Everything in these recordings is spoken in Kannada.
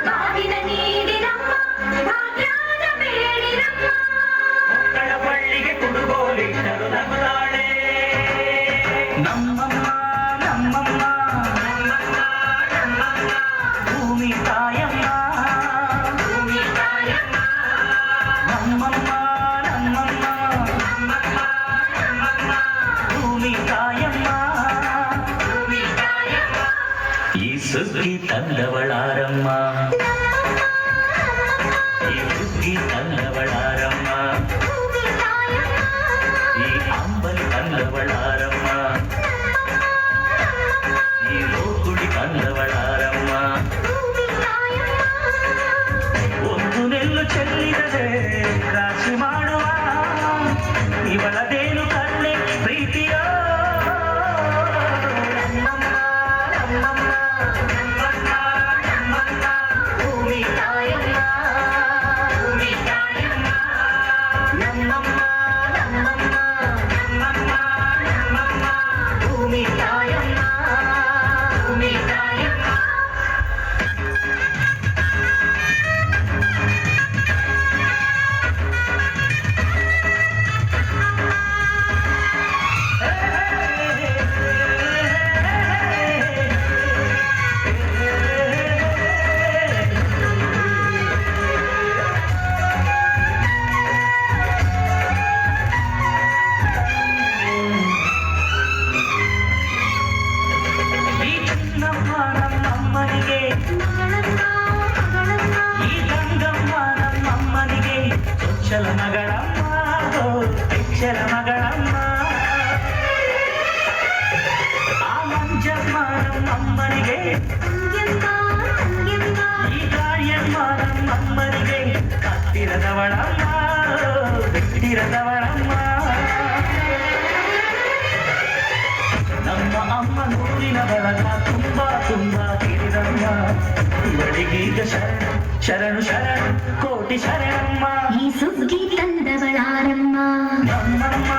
ಬಾಗಿನ ನೀಡಿರಮ್ಮ ಭಾಗ್ಯಾನ ಬೇಡಿರಮ್ಮ ಮಕ್ಕಳ ಬಳ್ಳಿಗೆ ಕುಡುಗೋಲಿಟ್ಟರು ನಗುತ್ತಾಳೆ ನಮ್ಮಮ್ಮ ನಮ್ಮಮ್ಮ ನಮ್ಮಮ್ಮ ನಮ್ಮಮ್ಮ ಭೂಮಿ ತಾಯಮ್ಮ ಭೂಮಿ ತಾಯಮ್ಮ ನಮ್ಮಮ್ಮ ನಮ್ಮಮ್ಮ ನಮ್ಮಮ್ಮ ನಮ್ಮಮ್ಮ ಭೂಮಿ ತಾಯಮ್ಮ ಭೂಮಿ ತಾಯಮ್ಮ ಈ ಸುಗ್ಗಿ ತಂದವಳಾರಮ್ಮ ಈ ಸುಗ್ಗಿ ತಂದವಳಾರಮ್ಮ ಈ ಅಂಬಲಿ ತಂದವಳಾರಮ್ಮ ಈ ಲೋಕುಡಿ ತಂದವಳಾರಮ್ಮ ಒಂದು ನೆಲ್ಲು ಚೆಲ್ಲಿದರೆ ರಾಶಿ ಮಾಡುವ ಇವಳದೇನು ಕಣ್ಣೆ ಪ್ರೀತಿಯ ನಮ್ಮಮ್ಮ ನಮ್ಮಮ್ಮ ನಮ್ಮಮ್ಮ ನಮ್ಮಮ್ಮ ಭೂಮಿ ತಾಯಮ್ಮ ಭೂಮಿ ತಾಯಮ್ಮ ನಮ್ಮಮ್ಮ ನಮ್ಮಮ್ಮ ನಮ್ಮಮ್ಮ ನಮ್ಮಮ್ಮ ಭೂಮಿ ತಾಯಮ್ಮ ಭೂಮಿ ತಾಯಮ್ಮ ಈ ಚಿನ್ನಮ್ಮ ನಮ್ಮಮ್ಮನಿಗೆ ಈ ಗಂಗಮ್ಮ ನಮ್ಮಮ್ಮನಿಗೆ ಚೊಚ್ಚಲ ಮಗಳಮ್ಮ ಹೆಚ್ಚಲ ಮಗಳಮ್ಮ ಆ ಮಂಜಮ್ಮ ನಮ್ಮಮ್ಮನಿಗೆ ಈ ಗಾಳಿಯಮ್ಮ ನಮ್ಮಮ್ಮನಿಗೆ ಹತ್ತಿರದವಳಮ್ಮ ಬಿಟ್ಟಿರದವಳಮ್ಮ ನಮ್ಮ ಅಮ್ಮ ನೂರಿನ ಬಳಗ ತುಂಬಾ ತುಂಬಾ ತಿಳಿದಮ್ಮ ಇವಳಿಗೀಗ ಶರಣು ಶರಣು ಶರಣು ಕೋಟಿ ಶರಣಮ್ಮ ಈ ಸುಗ್ಗಿ ತಂದವಳಾರಮ್ಮ ನಮ್ಮಮ್ಮ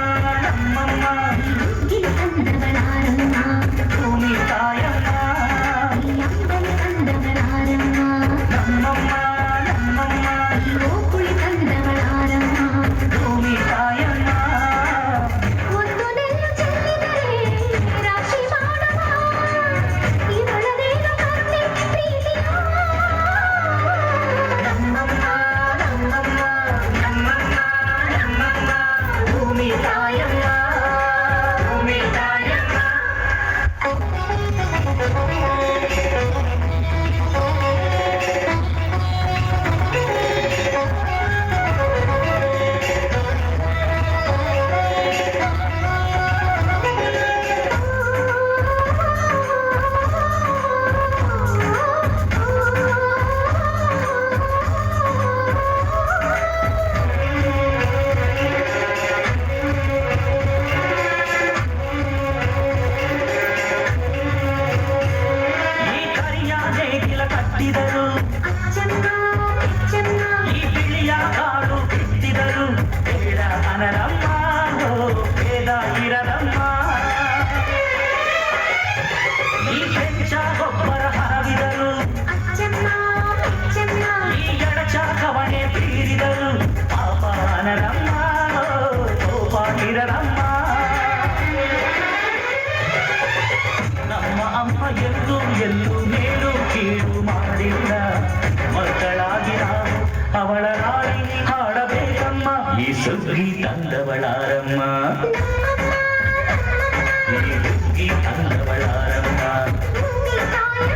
ನಮ್ಮಮ್ಮ ಸುಗ್ಗಿ ತಂದವಳಾರಮ್ಮ ಭೂಮಿ ತಾಯಮ್ಮ ಈ ಅಂಬಲಿ ತಂದವಳಾರಮ್ಮ ನಮ್ಮಮ್ಮ ನಮ್ಮಮ್ಮ ಈ ಗೋಕುಳಿ ತಂದವಳಾರಮ್ಮ ಭೂಮಿ ತಾಯಮ್ಮ ಒಂದು ನೆಲ್ಲು ಚೆಲ್ಲಿದರೆ ರಾಶಿ ಮಾಡುವ ಇವಳದೇನು ಕರುಣೆ ಪ್ರೀತಿಯ ನಮ್ಮಮ್ಮ ನಮ್ಮಮ್ಮ ನಮ್ಮಮ್ಮ ನಮ್ಮಮ್ಮ ಭೂಮಿ ತಾಯಮ್ಮ ಭೂಮಿ ತಾಯಮ್ಮ ಈ ಕರಿಯ ನೇಗಿಲ ಕಟ್ಟಿದರು ಅಚ್ಚನ್ನ ಮೆಚ್ಚನ್ನ ಈ ಬಿಳಿಯ ಕಾಡು ಬಿಟ್ಟಿದರು ಬೇಡ ಅನರಮ್ಮ ಭೇದ ಇರದಮ್ಮ ಈ ಕೆಂಚ ಗೊಬ್ಬರ ಹರವಿದರು ಅಚ್ಚನ್ನ ಮೆಚ್ಚನ್ನ ಈ ಎಡಚ ಕವಣೆ ಬೀರಿದರು ಪಾಪ ಅನರಮ್ಮ ಕೋಪ ಇರದಮ್ಮ ನಮ್ಮ ಅಮ್ಮ ಎಲ್ಲೂ ಎಲ್ಲೂ ಮೇಲು ಕೀಳು ಮಾಡಿಲ್ಲ ಮಕ್ಕಳಾಗಿ ನಾವು ಅವಳ ರಾಣಿ ಹಾಡಬೇಕಮ್ಮ ಈ ಸುಗ್ಗಿ ತಂದವಳಾರಮ್ಮ ಈ ಸುಗ್ಗಿ ತಂದವಳಾರಮ್ಮ ಭೂಮಿ ತಾಯ